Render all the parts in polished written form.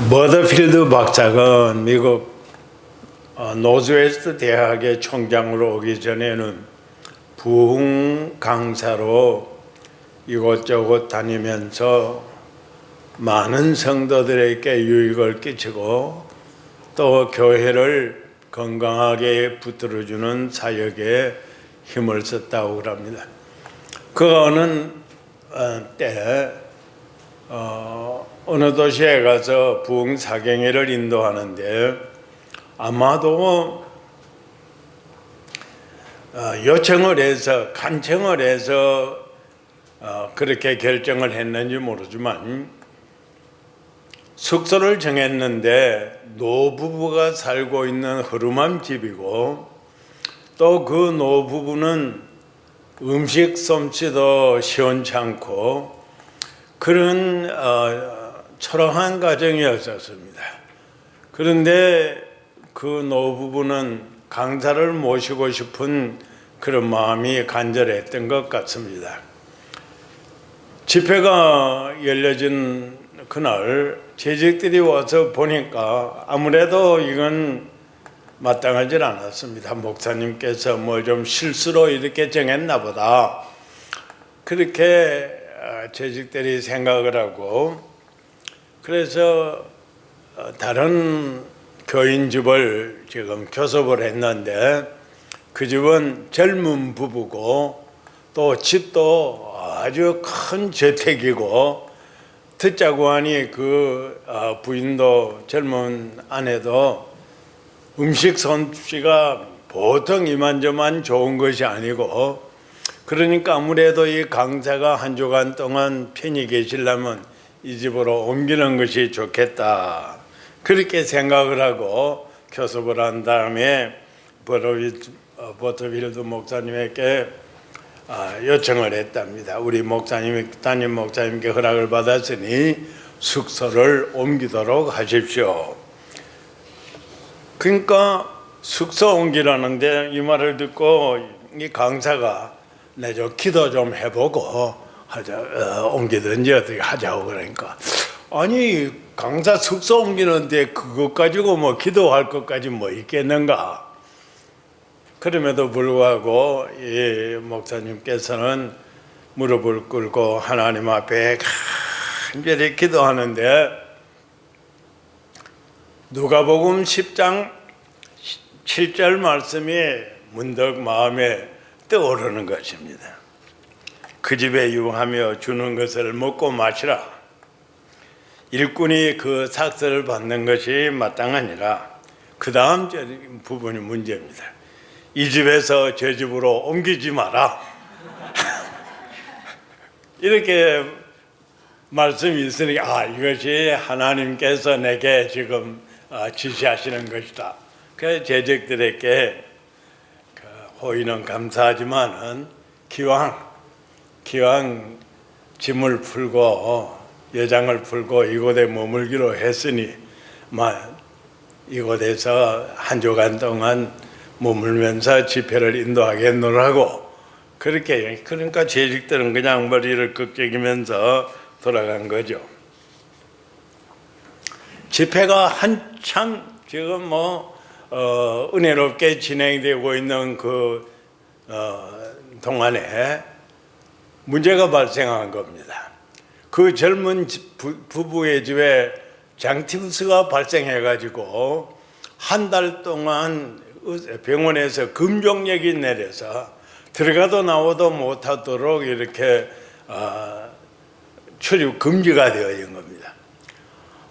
머더필드 박사가 미국 노스웨스트 대학의 총장으로 오기 전에는 부흥 강사로 이곳저곳 다니면서 많은 성도들에게 유익을 끼치고 또 교회를 건강하게 붙들어주는 사역에 힘을 썼다고 합니다. 그가 어느 때 어느 도시에 가서 부흥 사경회를 인도하는데 아마도 요청을 해서 간청을 해서 그렇게 결정을 했는지 모르지만 숙소를 정했는데 노부부가 살고 있는 허름한 집이고 또 그 노부부는 음식 솜씨도 시원찮고 그런 초라한 가정이었습니다. 그런데 그 노부부는 강사를 모시고 싶은 그런 마음이 간절했던 것 같습니다. 집회가 열려진 그날 재직들이 와서 보니까 아무래도 이건 마땅하지 않았습니다. 목사님께서 뭐 좀 실수로 이렇게 정했나 보다 그렇게 재직들이 생각을 하고 그래서 다른 교인 집을 지금 교섭을 했는데 그 집은 젊은 부부고 또 집도 아주 큰 저택이고 듣자고 하니 그 부인도 젊은 아내도 음식 솜씨가 보통 이만저만 좋은 것이 아니고 그러니까 아무래도 이 강사가 한 주간 동안 편히 계시려면 이 집으로 옮기는 것이 좋겠다 그렇게 생각을 하고 교섭을 한 다음에 버터필드 목사님에게 요청을 했답니다. 우리 담임 목사님께 허락을 받았으니 숙소를 옮기도록 하십시오. 그러니까 숙소 옮기라는데 이 말을 듣고 이 강사가 내 좀 기도 좀 해보고 옮기든지 어떻게 하자고 그러니까 아니 강사 숙소 옮기는데 그것 가지고 뭐 기도할 것까지 뭐 있겠는가. 그럼에도 불구하고 이 목사님께서는 무릎을 꿇고 하나님 앞에 간절히 기도하는데 누가복음 10장 7절 말씀이 문득 마음에 떠오르는 것입니다. 그 집에 유하며 주는 것을 먹고 마시라. 일꾼이 그 삭서를 받는 것이 마땅하니라. 그 다음 부분이 문제입니다. 이 집에서 저 집으로 옮기지 마라. 이렇게 말씀이 있으니까 이것이 하나님께서 내게 지금 지시하시는 것이다. 그 재직들에게 호의는 감사하지만은 기왕 짐을 풀고 여장을 풀고 이곳에 머물기로 했으니 이곳에서 한 주간 동안 머물면서 집회를 인도하겠노라고 그러니까 재직들은 그냥 머리를 끄덕이면서 돌아간 거죠. 집회가 한참 지금 은혜롭게 진행되고 있는 그 동안에 문제가 발생한 겁니다. 그 젊은 부부의 집에 장티푸스가 발생해가지고 한 달 동안 병원에서 금종력이 내려서 들어가도 나오도 못하도록 이렇게 출입 금지가 되어 있는 겁니다.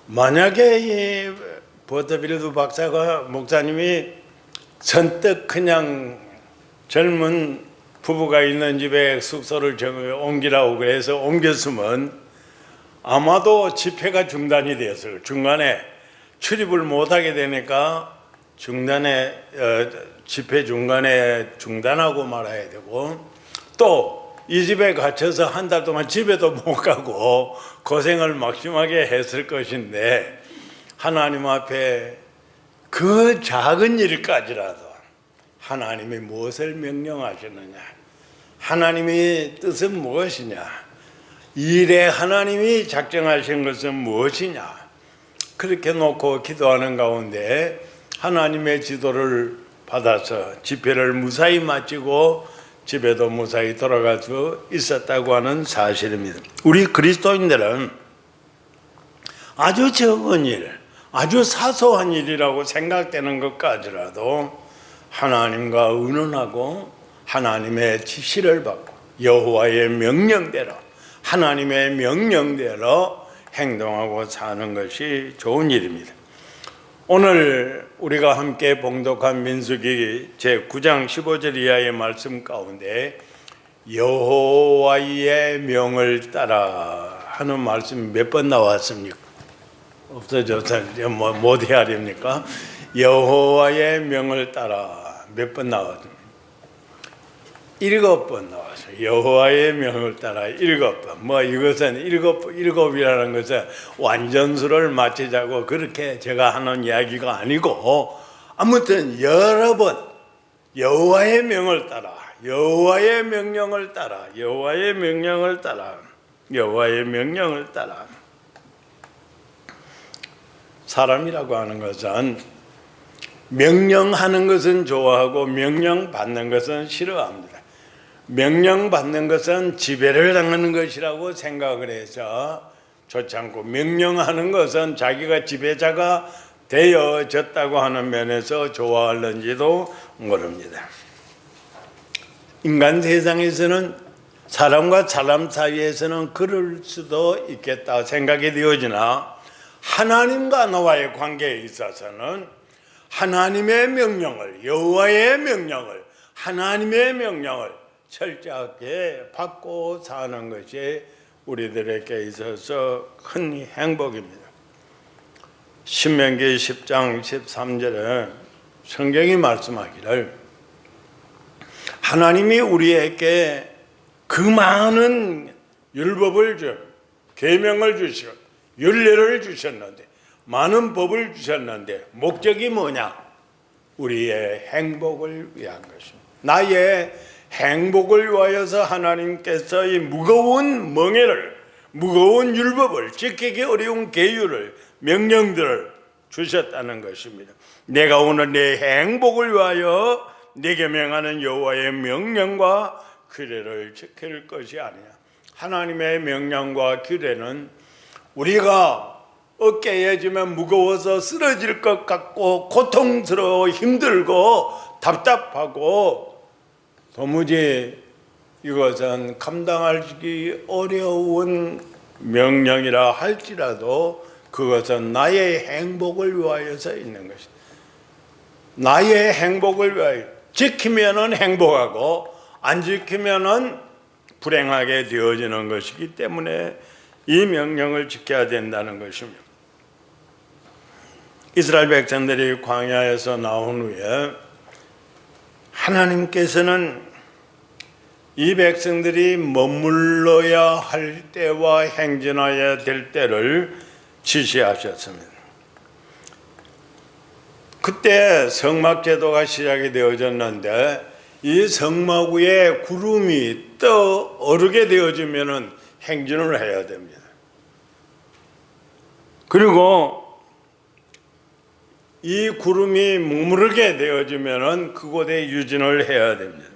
만약에 이 버터필드 목사님이 선뜻 그냥 젊은 부부가 있는 집에 숙소를 옮기라고 그래서 옮겼으면 아마도 집회가 중단이 되었어요. 중간에 출입을 못하게 되니까 집회 중간에 중단하고 말아야 되고 또 이 집에 갇혀서 한 달 동안 집에도 못 가고 고생을 막심하게 했을 것인데 하나님 앞에 그 작은 일까지라도 하나님이 무엇을 명령하시느냐, 하나님의 뜻은 무엇이냐, 일에 하나님이 작정하신 것은 무엇이냐, 그렇게 놓고 기도하는 가운데 하나님의 지도를 받아서 집회를 무사히 마치고 집에도 무사히 돌아갈 수 있었다고 하는 사실입니다. 우리 그리스도인들은 아주 적은 일, 아주 사소한 일이라고 생각되는 것까지라도 하나님과 의논하고 하나님의 지시를 받고 여호와의 명령대로, 하나님의 명령대로 행동하고 사는 것이 좋은 일입니다. 오늘 우리가 함께 봉독한 민수기 제9장 15절 이하의 말씀 가운데 여호와의 명을 따라 하는 말씀이 몇 번 나왔습니까? 없어져서 못 헤아립니까? 여호와의 명을 따라 몇 번 나왔습니까? 7번 나왔어요. 여호와의 명을 따라 7번. 이것은 일곱이라는 것은 완전수를 맞추자고 그렇게 제가 하는 이야기가 아니고, 아무튼 여러 번 여호와의 명을 따라, 여호와의 명령을 따라, 여호와의 명령을 따라, 여호와의 명령을 따라. 사람이라고 하는 것은 명령하는 것은 좋아하고 명령받는 것은 싫어합니다. 명령받는 것은 지배를 당하는 것이라고 생각을 해서 좋지 않고, 명령하는 것은 자기가 지배자가 되어졌다고 하는 면에서 좋아하는지도 모릅니다. 인간 세상에서는 사람과 사람 사이에서는 그럴 수도 있겠다 생각이 되어지나, 하나님과 나와의 관계에 있어서는 하나님의 명령을, 여호와의 명령을, 하나님의 명령을 철저하게 받고 사는 것이 우리들에게 있어서 큰 행복입니다. 신명기 10장 13절에 성경이 말씀하기를, 하나님이 우리에게 그 많은 율법을 계명을 주시고 율례를 주셨는데, 많은 법을 주셨는데 목적이 뭐냐? 우리의 행복을 위한 것입니다. 나의 행복을 위하여서 하나님께서 이 무거운 멍에를, 무거운 율법을, 지키기 어려운 계율을, 명령들을 주셨다는 것입니다. 내가 오늘 내 행복을 위하여 내게 명하는 여호와의 명령과 규례를 지킬 것이 아니냐. 하나님의 명령과 규례는 우리가 어깨에 지면 무거워서 쓰러질 것 같고 고통스러워 힘들고 답답하고 도무지 이것은 감당하기 어려운 명령이라 할지라도 그것은 나의 행복을 위하여서 있는 것이다. 나의 행복을 위하여 지키면은 행복하고 안 지키면은 불행하게 되어지는 것이기 때문에 이 명령을 지켜야 된다는 것입니다. 이스라엘 백성들이 광야에서 나온 후에 하나님께서는 이 백성들이 머물러야 할 때와 행진해야 될 때를 지시하셨습니다. 그때 성막제도가 시작이 되어졌는데 이 성막 위에 구름이 떠오르게 되어지면 행진을 해야 됩니다. 그리고 이 구름이 머무르게 되어지면 그곳에 유진을 해야 됩니다.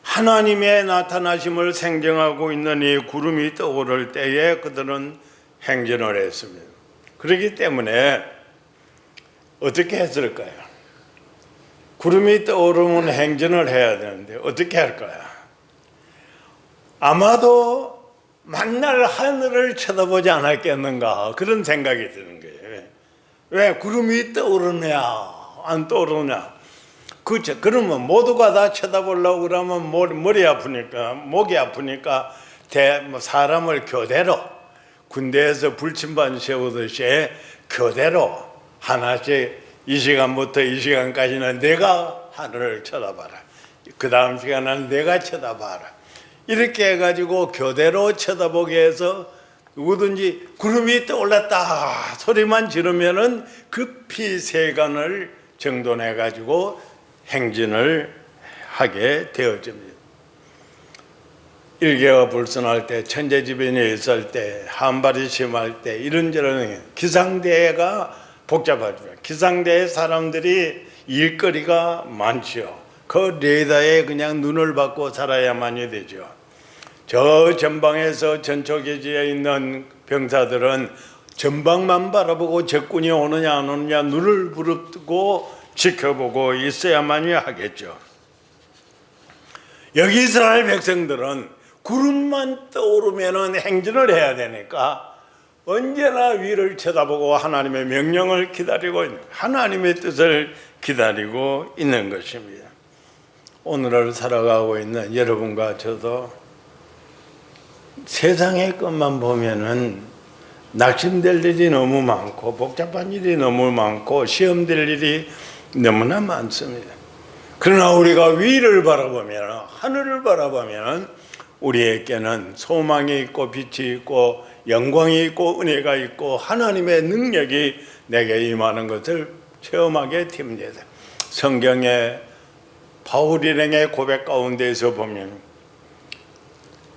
하나님의 나타나심을 생경하고 있는 이 구름이 떠오를 때에 그들은 행진을 했습니다. 그렇기 때문에 어떻게 했을까요? 구름이 떠오르면 행진을 해야 되는데 어떻게 할까요? 아마도 만날 하늘을 쳐다보지 않았겠는가, 그런 생각이 드는 거예요. 왜 구름이 떠오르냐 안 떠오르냐. 그렇죠. 그러면 모두가 다 쳐다보려고 그러면 머리 아프니까, 목이 아프니까 사람을 교대로, 군대에서 불침반 세우듯이 교대로 하나씩 이 시간부터 이 시간까지는 내가 하늘을 쳐다봐라, 그 다음 시간은 내가 쳐다봐라, 이렇게 해가지고 교대로 쳐다보게 해서 누구든지 구름이 떠올랐다 소리만 지르면은 급히 세간을 정돈해 가지고 행진을 하게 되어집니다. 일개가 불순할 때, 천재지변이 있을 때, 한발이 심할 때 이런저런 기상대가 복잡하죠. 기상대의 사람들이 일거리가 많죠. 그 레이더에 그냥 눈을 받고 살아야만이 되죠. 저 전방에서 전초기지에 있는 병사들은 전방만 바라보고 적군이 오느냐 안 오느냐 눈을 부릅뜨고 지켜보고 있어야만이 하겠죠. 여기 이스라엘 백성들은 구름만 떠오르면 행진을 해야 되니까 언제나 위를 쳐다보고 하나님의 명령을 기다리고 있는, 하나님의 뜻을 기다리고 있는 것입니다. 오늘을 살아가고 있는 여러분과 저도 세상의 것만 보면은 낙심될 일이 너무 많고 복잡한 일이 너무 많고 시험될 일이 너무나 많습니다. 그러나 우리가 위를 바라보면, 하늘을 바라보면 우리에게는 소망이 있고 빛이 있고 영광이 있고 은혜가 있고 하나님의 능력이 내게 임하는 것을 체험하게 됩니다. 성경의 바울 일행의 고백 가운데에서 보면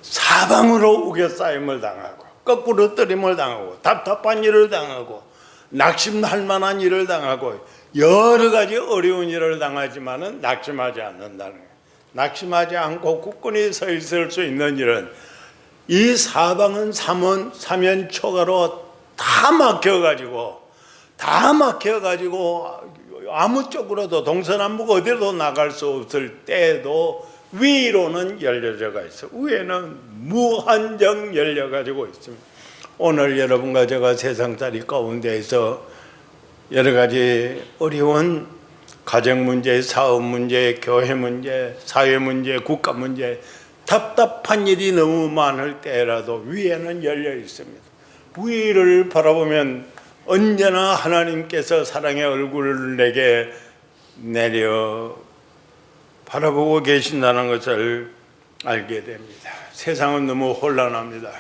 사방으로 우겨싸임을 당하고 거꾸로 뜨림을 당하고 답답한 일을 당하고 낙심할 만한 일을 당하고 여러 가지 어려운 일을 당하지만은 낙심하지 않는다는 거예요. 낙심하지 않고 굳건히 서 있을 수 있는 일은 이 사방은 사면초가로 다 막혀가지고 아무 쪽으로도 동서남북 어디로도 나갈 수 없을 때에도 위로는 열려져가 있어. 위에는 무한정 열려가지고 있습니다. 오늘 여러분과 제가 세상살이 가운데에서 여러 가지 어려운 가정 문제, 사업 문제, 교회 문제, 사회 문제, 국가 문제, 답답한 일이 너무 많을 때라도 위에는 열려 있습니다. 위를 바라보면 언제나 하나님께서 사랑의 얼굴을 내게 내려 바라보고 계신다는 것을 알게 됩니다. 세상은 너무 혼란합니다.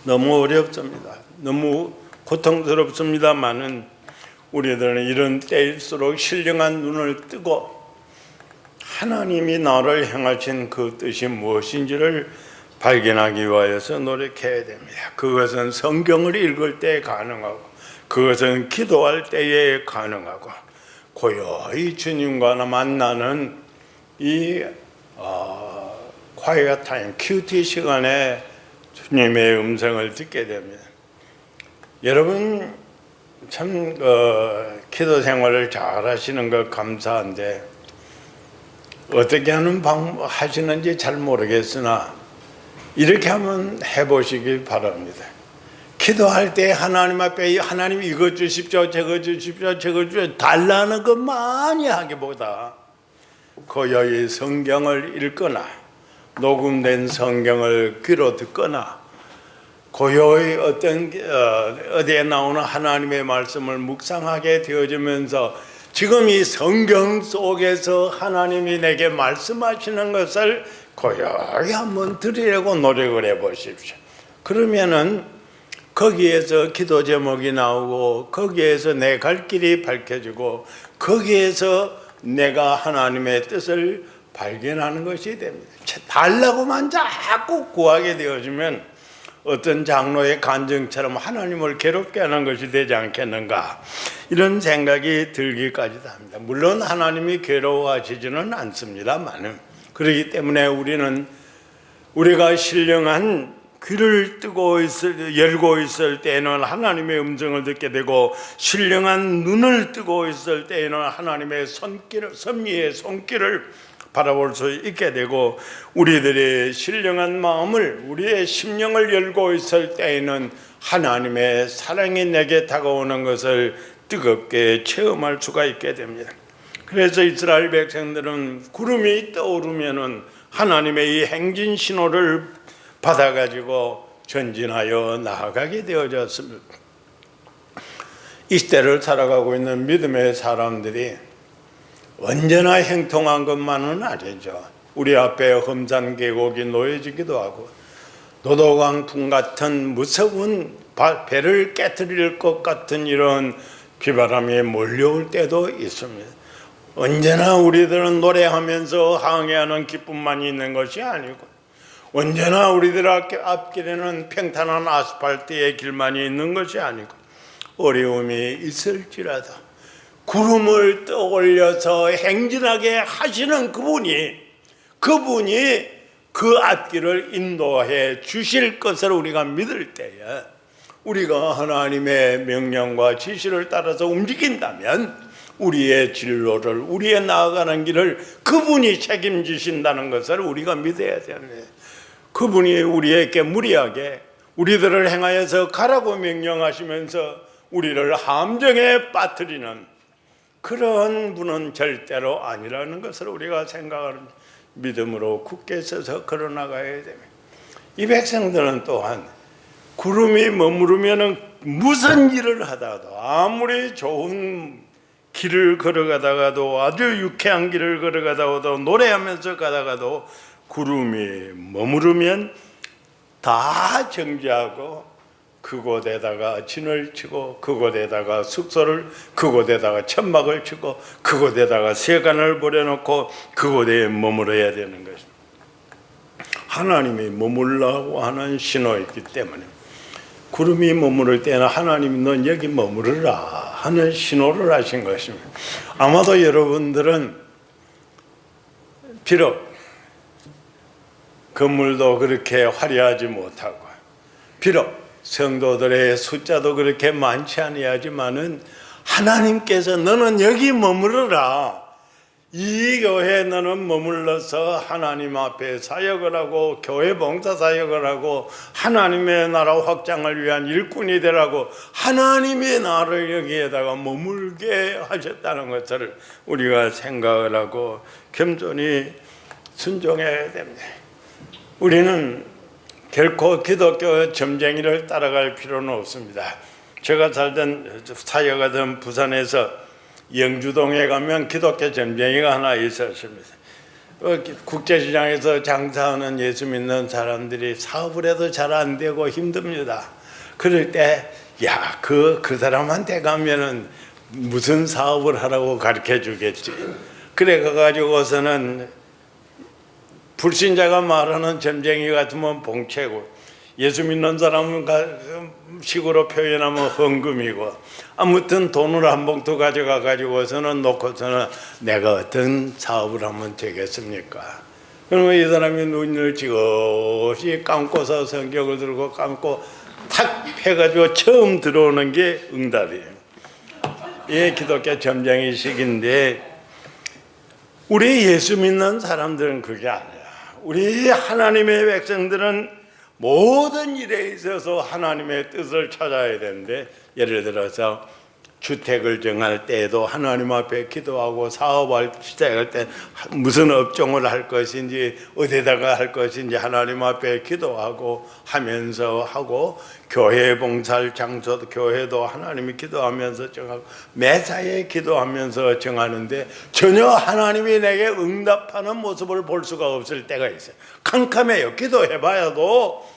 너무 어렵습니다. 너무 고통스럽습니다만은 우리들은 이런 때일수록 신령한 눈을 뜨고 하나님이 나를 향하신 그 뜻이 무엇인지를 발견하기 위하여서 노력해야 됩니다. 그것은 성경을 읽을 때 가능하고 그것은 기도할 때에 가능하고 고요히 주님과 만나는 이 quiet time, QT 시간에 주님의 음성을 듣게 됩니다. 여러분 참 기도 생활을 잘 하시는 것 감사한데 어떻게 하시는지 잘 모르겠으나 이렇게 한번 해보시기 바랍니다. 기도할 때 하나님 앞에 하나님 이거 주십시오, 저거 주십시오, 저거 주십시오 달라는 것 많이 하기보다 고요히 성경을 읽거나 녹음된 성경을 귀로 듣거나 고요히 어디에 나오는 하나님의 말씀을 묵상하게 되어지면서 지금 이 성경 속에서 하나님이 내게 말씀하시는 것을 고요히 한번 들으려고 노력을 해보십시오. 그러면은 거기에서 기도 제목이 나오고 거기에서 내 갈 길이 밝혀지고 거기에서 내가 하나님의 뜻을 발견하는 것이 됩니다. 달라고만 자꾸 구하게 되어지면 어떤 장로의 간증처럼 하나님을 괴롭게 하는 것이 되지 않겠는가 이런 생각이 들기까지도 합니다. 물론 하나님이 괴로워하시지는 않습니다만 그렇기 때문에 우리가 신령한 귀를 열고 있을 때에는 하나님의 음성을 듣게 되고 신령한 눈을 뜨고 있을 때에는 하나님의 섭리의 손길을 바라볼 수 있게 되고 우리들의 신령한 마음을 우리의 심령을 열고 있을 때에는 하나님의 사랑이 내게 다가오는 것을 뜨겁게 체험할 수가 있게 됩니다. 그래서 이스라엘 백성들은 구름이 떠오르면은 하나님의 이 행진 신호를 받아가지고 전진하여 나아가게 되어졌습니다. 이 시대를 살아가고 있는 믿음의 사람들이 언제나 행통한 것만은 아니죠. 우리 앞에 험산 계곡이 놓여지기도 하고 노도강풍 같은 무서운 배를 깨트릴 것 같은 이런 비바람이 몰려올 때도 있습니다. 언제나 우리들은 노래하면서 항해하는 기쁨만 있는 것이 아니고 언제나 우리들 앞길에는 평탄한 아스팔트의 길만이 있는 것이 아니고 어려움이 있을지라도 구름을 떠올려서 행진하게 하시는 그분이 그 앞길을 인도해 주실 것을 우리가 믿을 때에 우리가 하나님의 명령과 지시를 따라서 움직인다면 우리의 진로를, 우리의 나아가는 길을 그분이 책임지신다는 것을 우리가 믿어야 됩니다. 그분이 우리에게 무리하게 우리들을 행하여서 가라고 명령하시면서 우리를 함정에 빠뜨리는 그런 분은 절대로 아니라는 것을 우리가 생각하는 믿음으로 굳게 서서 걸어나가야 됩니다. 이 백성들은 또한 구름이 머무르면 무슨 일을 하다가도 아무리 좋은 길을 걸어가다가도 아주 유쾌한 길을 걸어가다가도 노래하면서 가다가도 구름이 머무르면 다 정지하고 그곳에다가 진을 치고 그곳에다가 숙소를 그곳에다가 천막을 치고 그곳에다가 세간을 버려놓고 그곳에 머물러야 되는 것입니다. 하나님이 머물라고 하는 신호이기 때문에 구름이 머무를 때는 하나님이 넌 여기 머무르라 하는 신호를 하신 것입니다. 아마도 여러분들은 비록 건물도 그렇게 화려하지 못하고 비록 성도들의 숫자도 그렇게 많지 아니하지만은 하나님께서 너는 여기 머무르라, 이 교회에 너는 머물러서 하나님 앞에 사역을 하고 교회 봉사 사역을 하고 하나님의 나라 확장을 위한 일꾼이 되라고 하나님의 나를 여기에다가 머물게 하셨다는 것을 우리가 생각을 하고 겸손히 순종해야 됩니다. 우리는 결코 기독교 점쟁이를 따라갈 필요는 없습니다. 제가 살던 사역하던 부산에서 영주동에 가면 기독교 점쟁이가 하나 있었습니다. 국제시장에서 장사하는 예수 믿는 사람들이 사업을 해도 잘 안 되고 힘듭니다. 그럴 때 그 사람한테 가면은 무슨 사업을 하라고 가르쳐 주겠지. 그래 가지고서는 불신자가 말하는 점쟁이 같으면 봉채고 예수 믿는 사람은 식으로 표현하면 헌금이고 아무튼 돈을 한 봉투 가져가 가지고서는 놓고서는 내가 어떤 사업을 하면 되겠습니까? 그러면 이 사람이 눈을 지그시 감고서 성경을 들고 감고 탁 해가지고 처음 들어오는 게 응답이에요. 이게 기독교 점쟁이식인데 우리 예수 믿는 사람들은 그게 아니야. 우리 하나님의 백성들은 모든 일에 있어서 하나님의 뜻을 찾아야 되는데 예를 들어서 주택을 정할 때에도 하나님 앞에 기도하고 사업을 시작할 때 무슨 업종을 할 것인지 어디다가 할 것인지 하나님 앞에 기도하고 하면서 하고 교회 봉사할 장소도 교회도 하나님이 기도하면서 정하고 매사에 기도하면서 정하는데 전혀 하나님이 내게 응답하는 모습을 볼 수가 없을 때가 있어요. 캄캄해요. 기도해봐도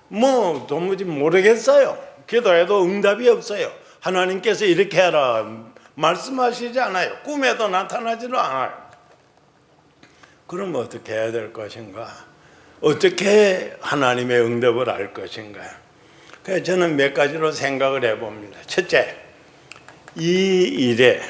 뭐 도무지 모르겠어요. 기도해도 응답이 없어요. 하나님께서 이렇게 하라 말씀하시지 않아요. 꿈에도 나타나지도 않아요. 그럼 어떻게 해야 될 것인가? 어떻게 하나님의 응답을 알 것인가? 그래서 저는 몇 가지로 생각을 해봅니다. 첫째, 이 일에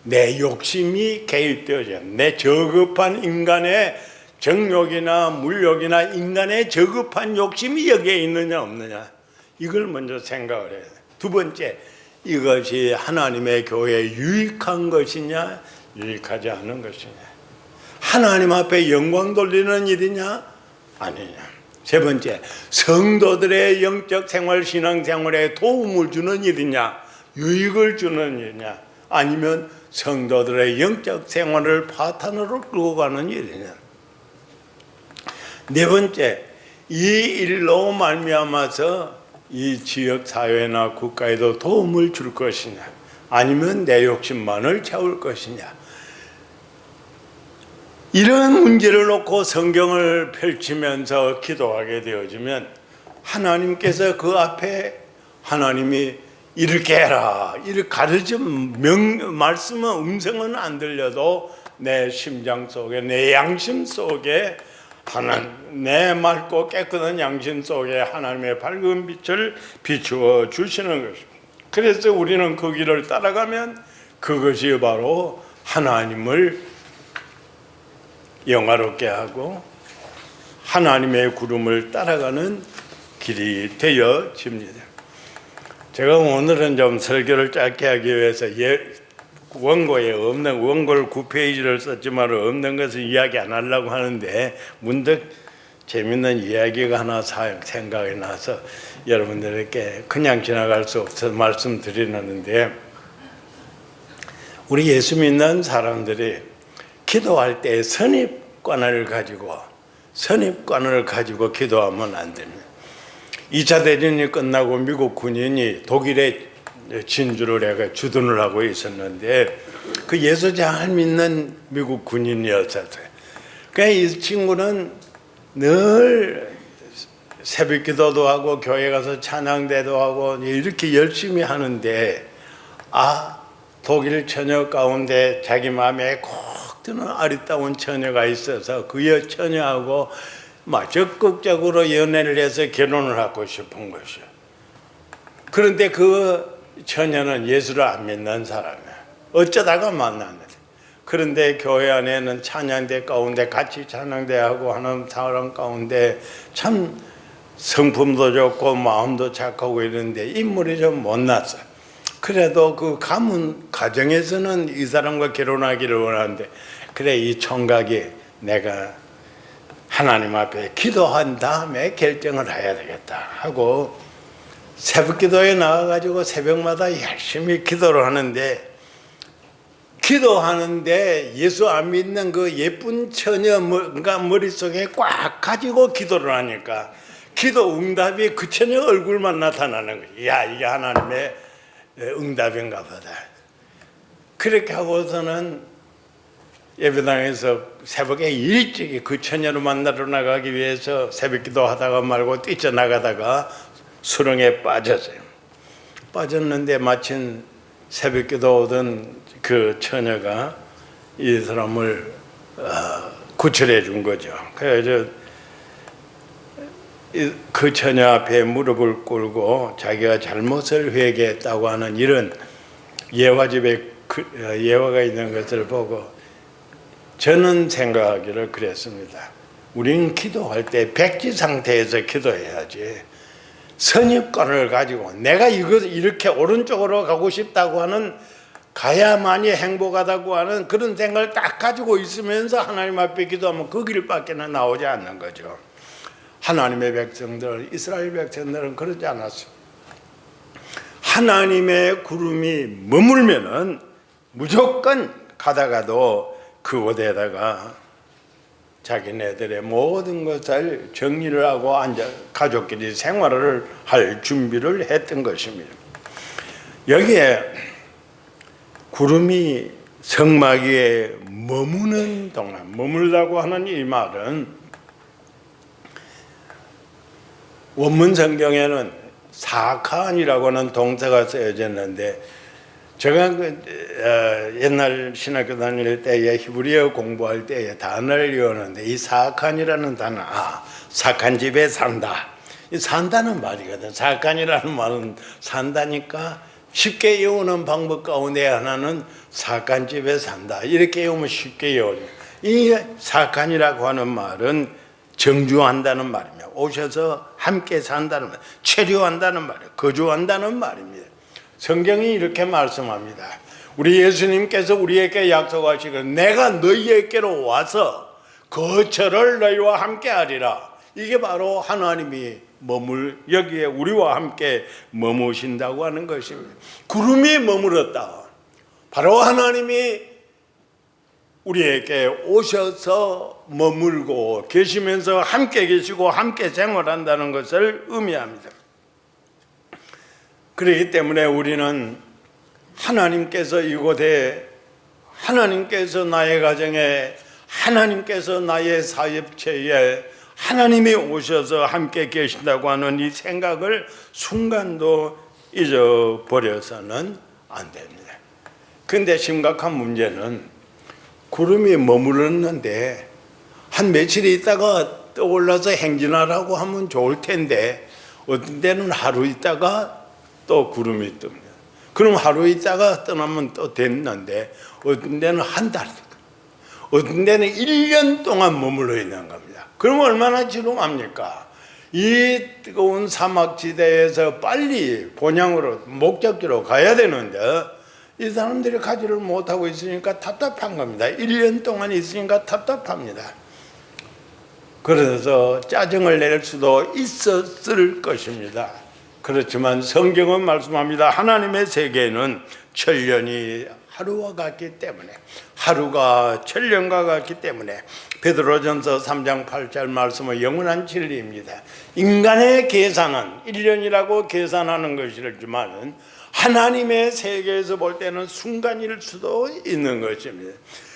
내 욕심이 개입되어져 내 저급한 인간의 정욕이나 물욕이나 인간의 저급한 욕심이 여기에 있느냐 없느냐, 이걸 먼저 생각을 해야 돼. 두 번째, 이것이 하나님의 교회에 유익한 것이냐 유익하지 않은 것이냐, 하나님 앞에 영광 돌리는 일이냐 아니냐. 세 번째, 성도들의 영적 생활 신앙생활에 도움을 주는 일이냐 유익을 주는 일이냐, 아니면 성도들의 영적 생활을 파탄으로 끌고 가는 일이냐. 네 번째, 이 일로 말미암아서 이 지역 사회나 국가에도 도움을 줄 것이냐 아니면 내 욕심만을 채울 것이냐. 이런 문제를 놓고 성경을 펼치면서 기도하게 되어지면 하나님께서 그 앞에 하나님이 이렇게 해라 이렇게 가르침 말씀은 음성은 안 들려도 내 심장 속에 내 양심 속에 내 맑고 깨끗한 양심 속에 하나님의 밝은 빛을 비추어 주시는 것입니다. 그래서 우리는 그 길을 따라가면 그것이 바로 하나님을 영화롭게 하고 하나님의 구름을 따라가는 길이 되어집니다. 제가 오늘은 좀 설교를 짧게 하기 위해서 원고에 없는, 원고를 9페이지를 썼지만 없는 것을 이야기 안 하려고 하는데 문득 재밌는 이야기가 하나 생각이 나서 여러분들에게 그냥 지나갈 수 없어서 말씀드리는데, 우리 예수 믿는 사람들이 기도할 때 선입관을 가지고 기도하면 안 됩니다. 2차 대전이 끝나고 미국 군인이 독일에 진주를 해가 주둔을 하고 있었는데 그 예수 잘 믿는 미국 군인이었어요. 그러니까 이 친구는 늘 새벽 기도도 하고 교회 가서 찬양대도 하고 이렇게 열심히 하는데, 독일 처녀 가운데 자기 마음에 콕 드는 아리따운 처녀가 있어서 그 처녀하고 적극적으로 연애를 해서 결혼을 하고 싶은 것이요. 그런데 그 처녀는 예수를 안 믿는 사람이야. 어쩌다가 만났는데, 그런데 교회 안에는 찬양대 가운데 같이 찬양대하고 하는 사람 가운데 참 성품도 좋고 마음도 착하고 이런데 인물이 좀 못났어요. 그래도 그 가문 가정에서는 이 사람과 결혼하기를 원하는데, 그래 이 총각이 내가 하나님 앞에 기도한 다음에 결정을 해야 되겠다 하고 새벽 기도에 나와가지고 새벽마다 열심히 기도를 하는데, 예수 안 믿는 그 예쁜 처녀가 머릿속에 꽉 가지고 기도를 하니까 기도 응답이 그 처녀 얼굴만 나타나는 거예요. 야, 이게 하나님의 응답인가 보다. 그렇게 하고서는 예배당에서 새벽에 일찍이 그 처녀를 만나러 나가기 위해서 새벽 기도하다가 말고 뛰쳐나가다가 수렁에 빠졌어요. 빠졌는데 마침 새벽 기도 오던 그 처녀가 이 사람을 구출해 준 거죠. 그래서 그 처녀 앞에 무릎을 꿇고 자기가 잘못을 회개했다고 하는 이런 예화집에 예화가 있는 것을 보고 저는 생각하기를 그랬습니다. 우리는 기도할 때 백지 상태에서 기도해야지, 선입관을 가지고 내가 이렇게 오른쪽으로 가고 싶다고 하는, 가야만이 행복하다고 하는 그런 생각을 딱 가지고 있으면서 하나님 앞에 기도하면 그 길밖에는 나오지 않는 거죠. 하나님의 백성들, 이스라엘 백성들은 그러지 않았어요. 하나님의 구름이 머물면은 무조건 가다가도 그곳에다가 자기네들의 모든 것을 정리를 하고 가족끼리 생활을 할 준비를 했던 것입니다. 여기에 구름이 성막 위에 머무는 동안, 머물다고 하는 이 말은 원문 성경에는 사칸이라고 하는 동사가 쓰여졌는데, 제가 옛날 신학교 다닐 때에 히브리어 공부할 때에 단어를 외우는데 이 사칸이라는 단어, 사칸 집에 산다, 이 산다는 말이거든. 사칸이라는 말은 산다니까 쉽게 외우는 방법 가운데 하나는 사칸 집에 산다, 이렇게 외우면 쉽게 외워요. 이 사칸이라고 하는 말은 정주한다는 말입니다. 오셔서 함께 산다는 말, 체류한다는 말이에요. 거주한다는 말입니다. 성경이 이렇게 말씀합니다. 우리 예수님께서 우리에게 약속하시기를 내가 너희에게로 와서 거처를 너희와 함께 하리라. 이게 바로 하나님이 여기에 우리와 함께 머무신다고 하는 것입니다. 구름이 머물렀다. 바로 하나님이 우리에게 오셔서 머물고 계시면서 함께 계시고 함께 생활한다는 것을 의미합니다. 그렇기 때문에 우리는 하나님께서 이곳에, 하나님께서 나의 가정에, 하나님께서 나의 사역체에 하나님이 오셔서 함께 계신다고 하는 이 생각을 순간도 잊어버려서는 안 됩니다. 그런데 심각한 문제는 구름이 머물렀는데 한 며칠 있다가 떠올라서 행진하라고 하면 좋을 텐데 어떤 때는 하루 있다가 또 구름이 뜹니다. 그럼 하루 있다가 떠나면 또 됐는데 어떤 때는 한 달, 어떤 때는 1년 동안 머물러 있는 겁니다. 그럼 얼마나 지루합니까? 이 뜨거운 사막지대에서 빨리 본향으로 목적지로 가야 되는데 이 사람들이 가지를 못하고 있으니까 답답한 겁니다. 1년 동안 있으니까 답답합니다. 그래서 짜증을 낼 수도 있었을 것입니다. 그렇지만 성경은 말씀합니다. 하나님의 세계에는 천년이 하루와 같기 때문에, 하루가 천년과 같기 때문에 베드로전서 3장 8절 말씀은 영원한 진리입니다. 인간의 계산은 1년이라고 계산하는 것이지만 하나님의 세계에서 볼 때는 순간일 수도 있는 것입니다.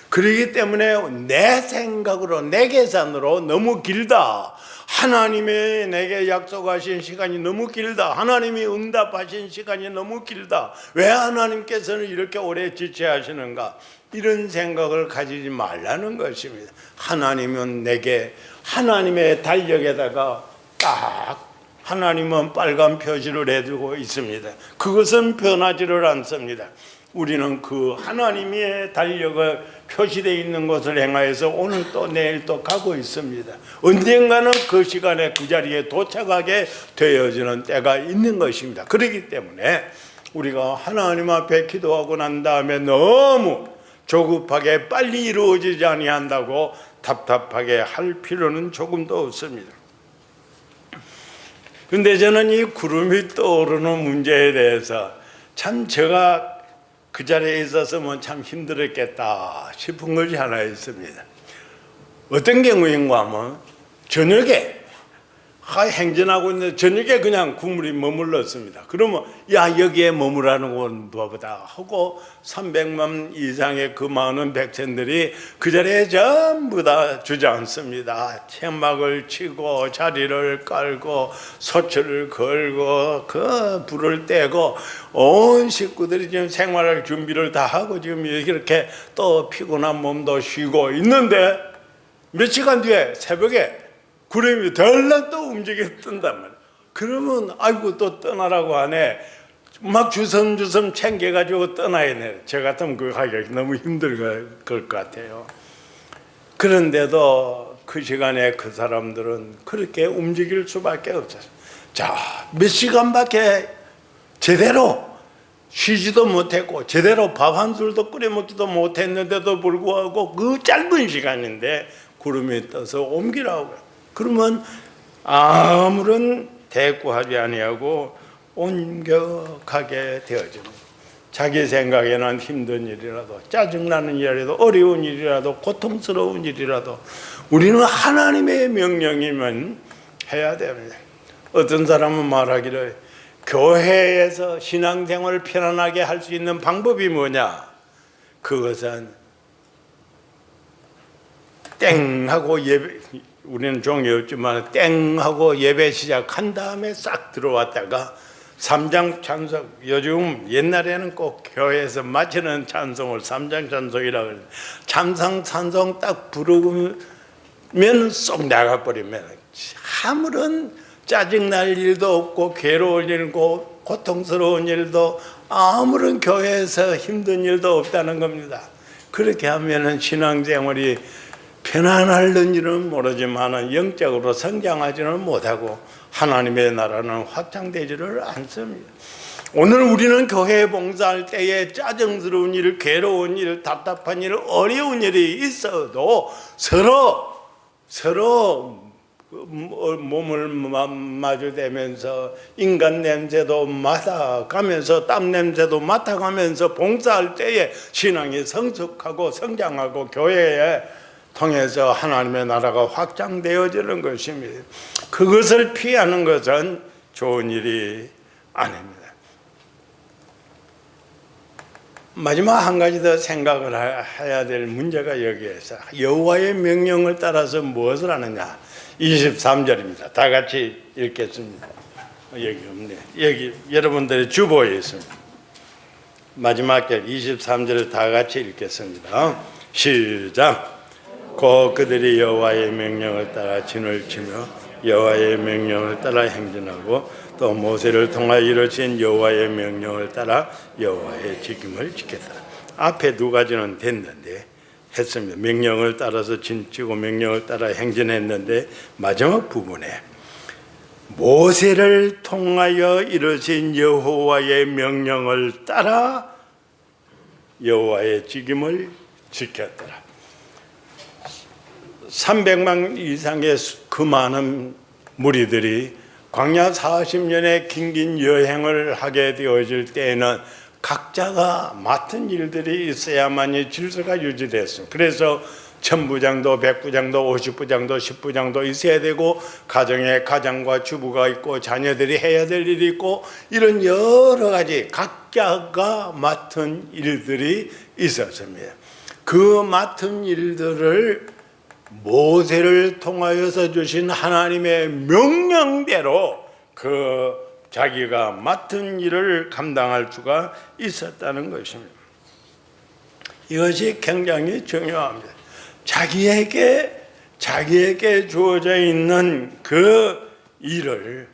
그렇기 때문에 내 생각으로, 내 계산으로 너무 길다, 하나님의 내게 약속하신 시간이 너무 길다, 하나님이 응답하신 시간이 너무 길다, 왜 하나님께서는 이렇게 오래 지체하시는가, 이런 생각을 가지지 말라는 것입니다. 하나님은 내게 하나님의 달력에다가 딱 하나님은 빨간 표시를 해두고 있습니다. 그것은 변하지를 않습니다. 우리는 그 하나님의 달력을 표시되어 있는 것을 행하여서 오늘 또 내일 또 가고 있습니다. 언젠가는 그 시간에 그 자리에 도착하게 되어지는 때가 있는 것입니다. 그렇기 때문에 우리가 하나님 앞에 기도하고 난 다음에 너무 조급하게 빨리 이루어지지 아니한다고 답답하게 할 필요는 조금도 없습니다. 그런데 저는 이 구름이 떠오르는 문제에 대해서 참 제가 그 자리에 있었으면 참 힘들었겠다 싶은 것이 하나 있습니다. 어떤 경우인가 하면 저녁에 행진하고 있는데 저녁에 그냥 구물이 머물렀습니다. 그러면 야, 여기에 머무라는 건 뭐보다 하고 300만 이상의 그 많은 백성들이 그 자리에 전부 다 주저앉습니다. 천막을 치고 자리를 깔고 소철을 걸고 그 불을 떼고 온 식구들이 지금 생활할 준비를 다 하고 지금 이렇게 또 피곤한 몸도 쉬고 있는데 몇 시간 뒤에 새벽에 구름이 덜렁 또 움직여 뜬단 말이야. 그러면 아이고 또 떠나라고 하네. 막 주섬주섬 챙겨가지고 떠나야 돼. 저 같으면 그거 하기 너무 힘들 것 같아요. 그런데도 그 시간에 그 사람들은 그렇게 움직일 수밖에 없었어요. 자, 몇 시간밖에 제대로 쉬지도 못했고 제대로 밥 한 술도 끓여 먹지도 못했는데도 불구하고 그 짧은 시간인데 구름이 떠서 옮기라고요. 그러면 아무런 대꾸하지 아니하고 옮겨가게 되어집니다. 자기 생각에는 힘든 일이라도, 짜증나는 일이라도, 어려운 일이라도, 고통스러운 일이라도 우리는 하나님의 명령이면 해야 됩니다. 어떤 사람은 말하기를 교회에서 신앙생활을 편안하게 할 수 있는 방법이 뭐냐? 그것은 땡 하고 우리는 종이 없지만 땡 하고 예배 시작한 다음에 싹 들어왔다가 3장 찬송, 요즘 옛날에는 꼭 교회에서 마치는 찬송을 3장 찬송이라고 해요. 찬송 딱 부르면 쏙 나가버리면 아무런 짜증날 일도 없고 괴로울 일고 고통스러운 일도 아무런 교회에서 힘든 일도 없다는 겁니다. 그렇게 하면은 신앙생활이 편안할는지는 모르지만 영적으로 성장하지는 못하고 하나님의 나라는 확장되지를 않습니다. 오늘 우리는 교회에 봉사할 때에 짜증스러운 일, 괴로운 일, 답답한 일, 어려운 일이 있어도 서로 몸을 마주대면서 인간 냄새도 맡아가면서 땀 냄새도 맡아가면서 봉사할 때에 신앙이 성숙하고 성장하고 교회에 통해서 하나님의 나라가 확장되어지는 것입니다. 그것을 피하는 것은 좋은 일이 아닙니다. 마지막 한 가지 더 생각을 해야 될 문제가 여기에서 여호와의 명령을 따라서 무엇을 하느냐. 23절입니다. 다 같이 읽겠습니다. 여기 없네. 여기 여러분들의 주보에 있습니다. 마지막 절 23절을 다 같이 읽겠습니다. 시작. 곧 그들이 여호와의 명령을 따라 진을 치며 여호와의 명령을 따라 행진하고 또 모세를 통하여 이루신 여호와의 명령을 따라 여호와의 직임을 지켰다. 앞에 두 가지는 됐는데 했습니다. 명령을 따라서 진치고 명령을 따라 행진했는데 마지막 부분에 모세를 통하여 이루신 여호와의 명령을 따라 여호와의 직임을 지켰더라. 300만 이상의 그 많은 무리들이 광야 40년의 긴긴 여행을 하게 되어질 때에는 각자가 맡은 일들이 있어야만이 질서가 유지됐습니다. 그래서 천부장도, 백부장도, 50부장도, 10부장도 있어야 되고 가정에 가장과 주부가 있고 자녀들이 해야 될 일이 있고 이런 여러 가지 각자가 맡은 일들이 있었습니다. 그 맡은 일들을 모세를 통하여서 주신 하나님의 명령대로 그 자기가 맡은 일을 감당할 수가 있었다는 것입니다. 이것이 굉장히 중요합니다. 자기에게 주어져 있는 그 일을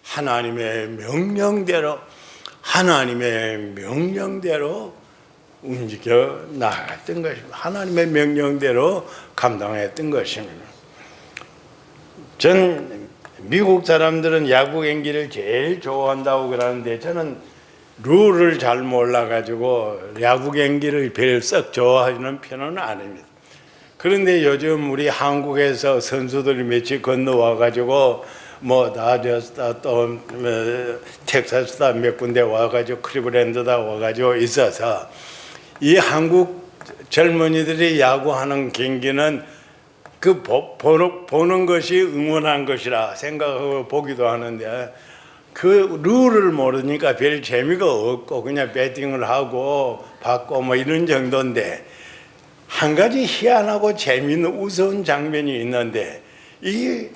하나님의 명령대로 움직여 나갔던 것입니다. 하나님의 명령대로 감당했던 것입니다. 전 미국 사람들은 야구 경기를 제일 좋아한다고 그러는데 저는 룰을 잘 몰라가지고 야구 경기를 별로 썩 좋아하는 편은 아닙니다. 그런데 요즘 우리 한국에서 선수들이 며칠 건너와가지고 뭐 다저스다 또 텍사스다 몇 군데 와가지고 클리브랜드다 와가지고 있어서 이 한국 젊은이들이 야구하는 경기는 그 보는 것이 응원한 것이라 생각하고 보기도 하는데 그 룰을 모르니까 별 재미가 없고 그냥 배팅을 하고 받고 뭐 이런 정도인데 한 가지 희한하고 재미있는 우스운 장면이 있는데 이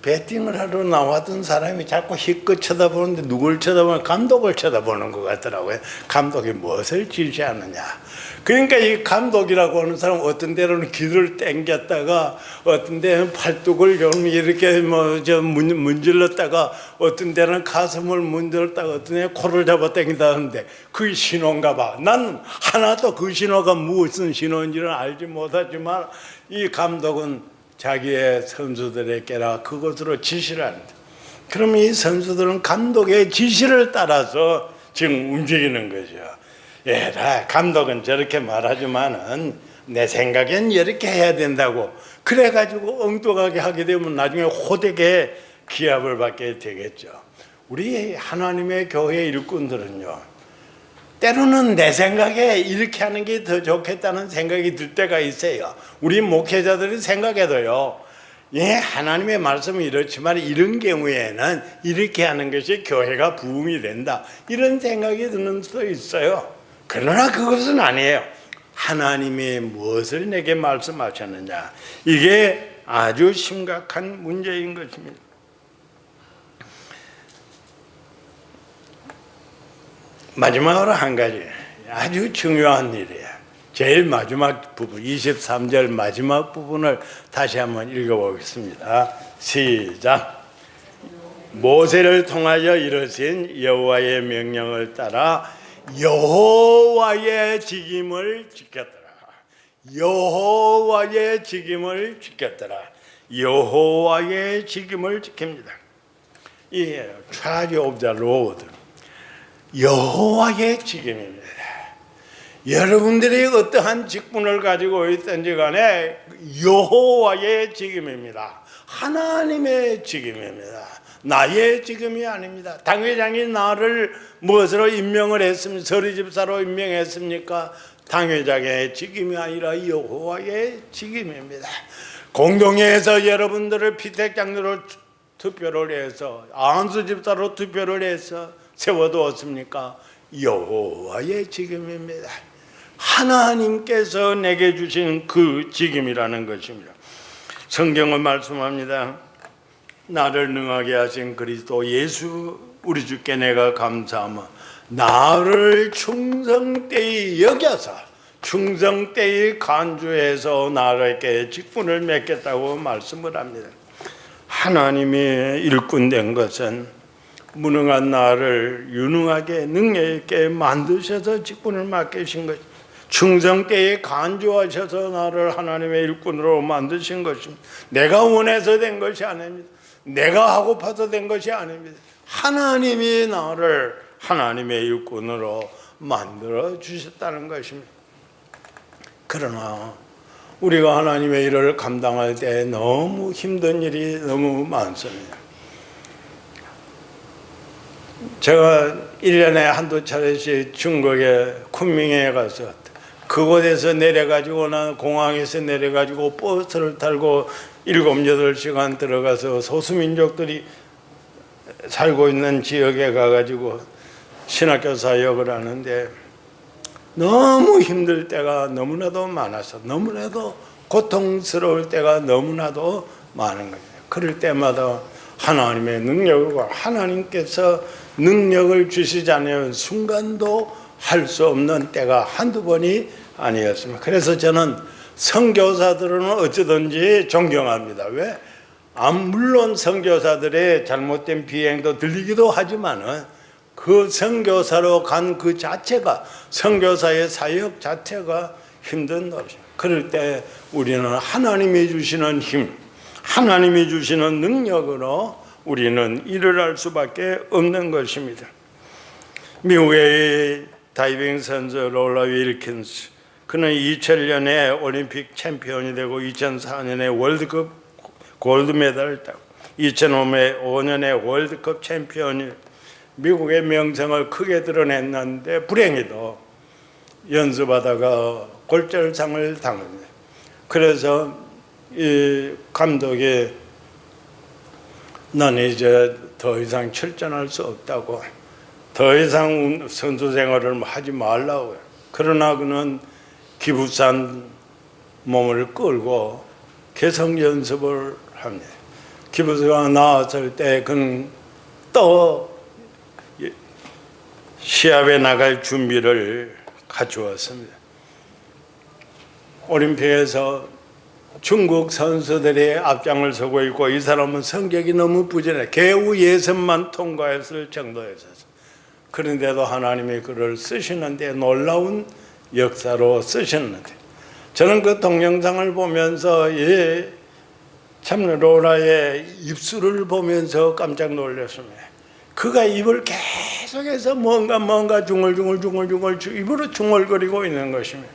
배팅을 하러 나왔던 사람이 자꾸 희끗 쳐다보는데 누굴 쳐다보면 감독을 쳐다보는 것 같더라고요. 감독이 무엇을 지시하느냐. 그러니까 이 감독이라고 하는 사람 어떤 데로는 귀를 당겼다가 어떤 데는 팔뚝을 좀 이렇게 문질렀다가 어떤 데는 가슴을 문질렀다가 어떤 데는 코를 잡아 당긴다 하는데 그게 신호인가 봐. 난 하나도 그 신호가 무슨 신호인지는 알지 못하지만 이 감독은 자기의 선수들에게라 그것으로 지시를 합니다. 그러면 이 선수들은 감독의 지시를 따라서 지금 움직이는 거죠. 다 감독은 저렇게 말하지만은 내 생각엔 이렇게 해야 된다고 그래가지고 엉뚱하게 하게 되면 나중에 호되게 기합을 받게 되겠죠. 우리 하나님의 교회 일꾼들은요, 때로는 내 생각에 이렇게 하는 게 더 좋겠다는 생각이 들 때가 있어요. 우리 목회자들이 생각해도요, 하나님의 말씀은 이렇지만 이런 경우에는 이렇게 하는 것이 교회가 부흥이 된다, 이런 생각이 드는 수도 있어요. 그러나 그것은 아니에요. 하나님이 무엇을 내게 말씀하셨느냐, 이게 아주 심각한 문제인 것입니다. 마지막으로 한 가지 아주 중요한 일이에요. 제일 마지막 부분 23절 마지막 부분을 다시 한번 읽어보겠습니다. 시작. 모세를 통하여 이루신 여호와의 명령을 따라 여호와의 직임을 지켰더라. 여호와의 직임을 지켰더라. 여호와의 직임을 지킵니다. 이 charge of the Lord, 여호와의 직임입니다. 여러분들이 어떠한 직분을 가지고 있든지 간에 여호와의 직임입니다. 하나님의 직임입니다. 나의 직임이 아닙니다. 당회장이 나를 무엇으로 임명을 했습니까? 서리집사로 임명했습니까? 당회장의 직임이 아니라 여호와의 직임입니다. 공동회에서 여러분들을 피택장로로 투표를 해서 안수집사로 투표를 해서 세워두었습니까? 여호와의 직임입니다. 하나님께서 내게 주신 그 직임이라는 것입니다. 성경은 말씀합니다. 나를 능하게 하신 그리스도 예수 우리 주께 내가 감사하며 나를 충성되이 여겨서 충성 때에 간주해서 나라에게 직분을 맺겠다고 말씀을 합니다. 하나님이 일꾼된 것은 무능한 나를 유능하게 능력 있게 만드셔서 직분을 맡기신 것, 충성 때에 간주하셔서 나를 하나님의 일꾼으로 만드신 것입니다. 내가 원해서 된 것이 아닙니다. 내가 하고파서 된 것이 아닙니다. 하나님이 나를 하나님의 일꾼으로 만들어 주셨다는 것입니다. 그러나 우리가 하나님의 일을 감당할 때 너무 힘든 일이 너무 많습니다. 제가 1년에 한두 차례씩 중국의 쿤밍에 가서 그곳에서 내려가지고 난 공항에서 내려가지고 버스를 타고 7, 8시간 들어가서 소수민족들이 살고 있는 지역에 가가지고 신학교 사역을 하는데 너무 힘들 때가 너무나도 많아서 너무나도 고통스러울 때가 너무나도 많은 거예요. 그럴 때마다 하나님의 능력과 하나님께서 능력을 주시지 않으면 순간도 할 수 없는 때가 한두 번이 아니었습니다. 그래서 저는 선교사들은 어쩌든지 존경합니다. 왜? 물론 선교사들의 잘못된 비행도 들리기도 하지만은 그 선교사로 간 그 자체가, 선교사의 사역 자체가 힘든 것이죠. 그럴 때 우리는 하나님이 주시는 힘, 하나님이 주시는 능력으로 우리는 일을 할 수밖에 없는 것입니다. 미국의 다이빙 선수 롤라 윌킨스, 그는 2000년에 올림픽 챔피언이 되고 2004년에 월드컵 골드메달을 따고 2005년에 월드컵 챔피언이 미국의 명성을 크게 드러냈는데 불행히도 연습하다가 골절상을 당합니다. 그래서 이 감독이 넌 이제 더 이상 출전할 수 없다고, 더 이상 선수 생활을 하지 말라고. 그러나 그는 기부산 몸을 끌고 계속 연습을 합니다. 기부스가 나왔을 때 그는 또 시합에 나갈 준비를 갖추었습니다. 올림픽에서 중국 선수들이 앞장을 서고 있고 이 사람은 성적이 너무 부진해 겨우 예선만 통과했을 정도였어요. 그런데도 하나님이 그를 쓰시는데 놀라운 역사로 쓰셨는데, 저는 그 동영상을 보면서 참 로라의 입술을 보면서 깜짝 놀랐습니다. 그가 입을 계속해서 뭔가 중얼중얼 입으로 중얼거리고 있는 것입니다.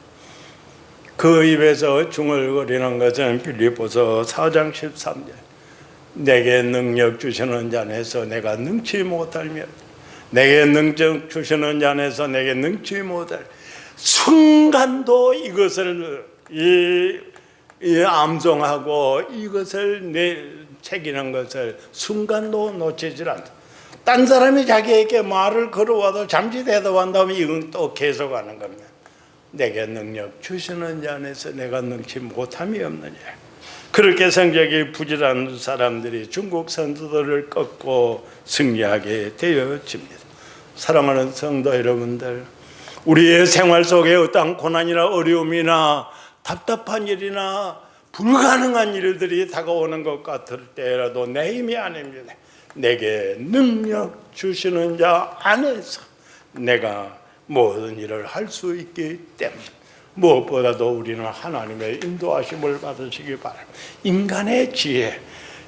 그 입에서 중얼거리는 것은 빌립보서 4장 13절, 내게 능력 주시는 자 안에서 내가 능치 못하며, 내게 능력 주시는 자 안에서 내게 능치 못할, 순간도 이것을 암송하고 이것을 새기는 것을 순간도 놓치질 않다. 딴 사람이 자기에게 말을 걸어와도 잠시 대답한 다음에 이건 또 계속하는 겁니다. 내게 능력 주시는 자 안에서 내가 능치 못함이 없느냐. 그렇게 성적이 부진한 사람들이 중국 선수들을 꺾고 승리하게 되어집니다. 사랑하는 성도 여러분들, 우리의 생활 속에 어떠한 고난이나 어려움이나 답답한 일이나 불가능한 일들이 다가오는 것 같을 때라도 내 힘이 아닙니다. 내게 능력 주시는 자 안에서 내가 모든 일을 할 수 있기 때문에, 무엇보다도 우리는 하나님의 인도하심을 받으시기 바랍니다. 인간의 지혜,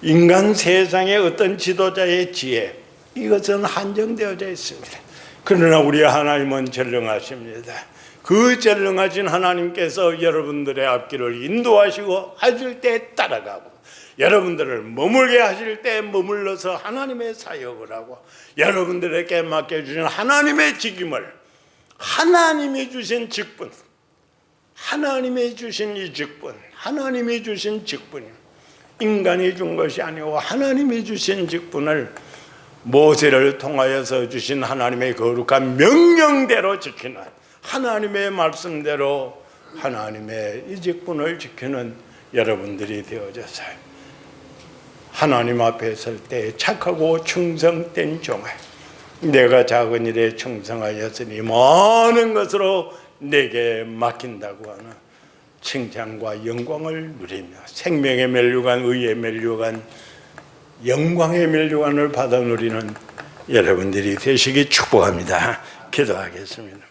인간 세상의 어떤 지도자의 지혜, 이것은 한정되어져 있습니다. 그러나 우리 하나님은 전능하십니다. 그 전능하신 하나님께서 여러분들의 앞길을 인도하시고 하실 때 따라가고, 여러분들을 머물게 하실 때 머물러서 하나님의 사역을 하고, 여러분들에게 맡겨주신 하나님의 직임을, 하나님이 주신 직분, 하나님이 주신 이 직분, 하나님이 주신 직분이 인간이 준 것이 아니고 하나님이 주신 직분을 모세를 통하여서 주신 하나님의 거룩한 명령대로 지키는, 하나님의 말씀대로 하나님의 이 직분을 지키는 여러분들이 되어져서 하나님 앞에 설 때 착하고 충성된 종아, 내가 작은 일에 충성하였으니 많은 것으로 내게 맡긴다고 하는 칭찬과 영광을 누리며 생명의 면류관, 의의 면류관, 영광의 면류관을 받아 누리는 여러분들이 되시기 축복합니다. 기도하겠습니다.